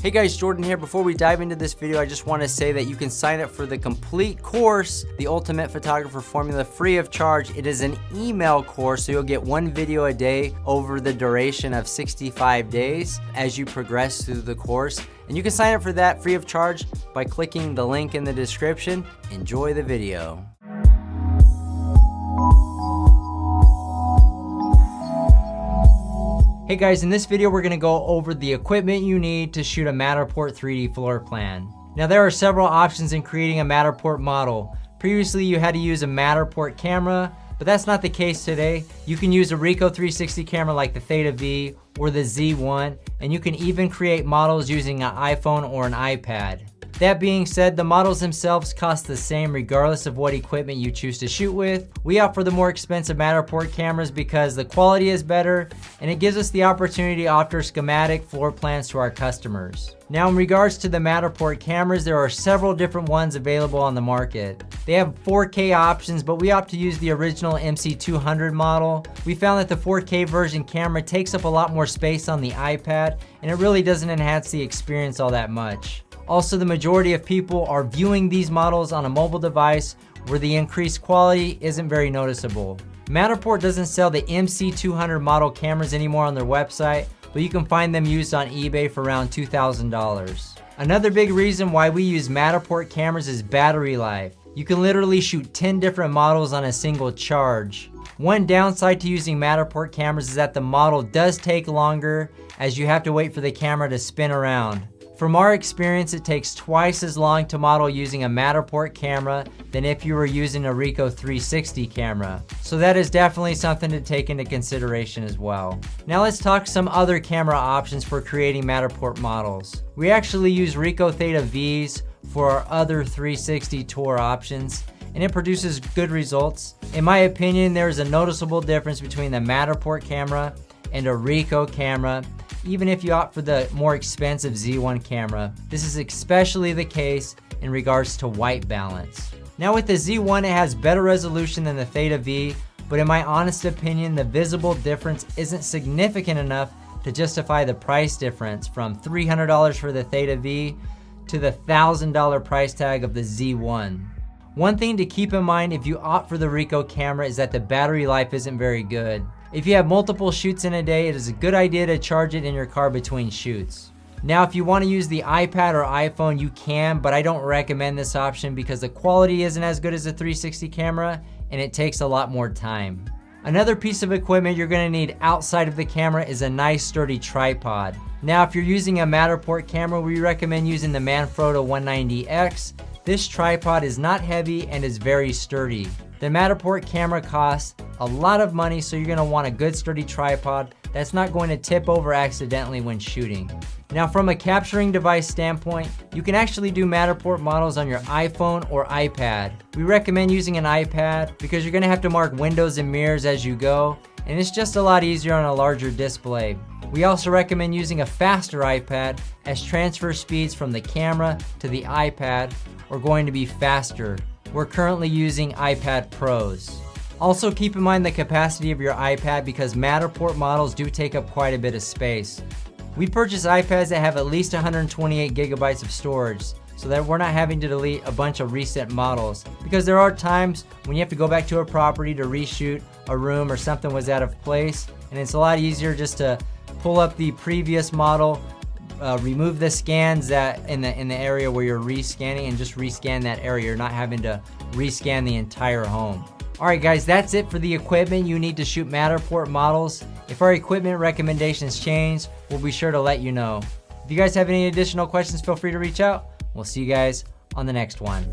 Hey guys, Jordan here. Before we dive into this video, I just want to say that you can sign up for the complete course, the Ultimate Photographer Formula, free of charge. It is an email course, so you'll get one video a day over the duration of 65 days as you progress through the course. And you can sign up for that free of charge by clicking the link in the description. Enjoy the video. Hey guys, in this video we're gonna go over the equipment you need to shoot a Matterport 3D floor plan. Now there are several options in creating a Matterport model. Previously you had to use a Matterport camera, but that's not the case today. You can use a Ricoh 360 camera like the Theta V or the Z1, and you can even create models using an iPhone or an iPad. That being said, the models themselves cost the same regardless of what equipment you choose to shoot with. We opt for the more expensive Matterport cameras because the quality is better and it gives us the opportunity to offer schematic floor plans to our customers. Now in regards to the Matterport cameras, there are several different ones available on the market. They have 4K options, but we opt to use the original MC200 model. We found that the 4K version camera takes up a lot more space on the iPad and it really doesn't enhance the experience all that much. Also, the majority of people are viewing these models on a mobile device where the increased quality isn't very noticeable. Matterport doesn't sell the MC200 model cameras anymore on their website, but you can find them used on eBay for around $2,000. Another big reason why we use Matterport cameras is battery life. You can literally shoot 10 different models on a single charge. One downside to using Matterport cameras is that the model does take longer as you have to wait for the camera to spin around. From our experience, it takes twice as long to model using a Matterport camera than if you were using a Ricoh 360 camera. So that is definitely something to take into consideration as well. Now let's talk some other camera options for creating Matterport models. We actually use Ricoh Theta Vs for our other 360 tour options, and it produces good results. In my opinion, there is a noticeable difference between the Matterport camera and a Ricoh camera, even if you opt for the more expensive Z1 camera. This is especially the case in regards to white balance. Now with the Z1, it has better resolution than the Theta V, but in my honest opinion, the visible difference isn't significant enough to justify the price difference from $300 for the Theta V to the $1,000 price tag of the Z1. One thing to keep in mind if you opt for the Ricoh camera is that the battery life isn't very good. If you have multiple shoots in a day, it is a good idea to charge it in your car between shoots. Now, if you want to use the iPad or iPhone, you can, but I don't recommend this option because the quality isn't as good as a 360 camera and it takes a lot more time. Another piece of equipment you're going to need outside of the camera is a nice sturdy tripod. Now, if you're using a Matterport camera, we recommend using the Manfrotto 190X. This tripod is not heavy and is very sturdy. The Matterport camera costs a lot of money, so you're gonna want a good sturdy tripod that's not going to tip over accidentally when shooting. Now from a capturing device standpoint, you can actually do Matterport models on your iPhone or iPad. We recommend using an iPad because you're gonna have to mark windows and mirrors as you go, and it's just a lot easier on a larger display. We also recommend using a faster iPad as transfer speeds from the camera to the iPad are going to be faster. We're currently using iPad Pros. Also keep in mind the capacity of your iPad because Matterport models do take up quite a bit of space. We purchase iPads that have at least 128 gigabytes of storage so that we're not having to delete a bunch of recent models, because there are times when you have to go back to a property to reshoot a room or something was out of place, and it's a lot easier just to pull up the previous model, remove the scans that in the area where you're rescanning and just rescan that area. You're not having to rescan the entire home. Alright guys, that's it for the equipment you need to shoot Matterport models. If our equipment recommendations change, we'll be sure to let you know. If you guys have any additional questions, feel free to reach out. We'll see you guys on the next one.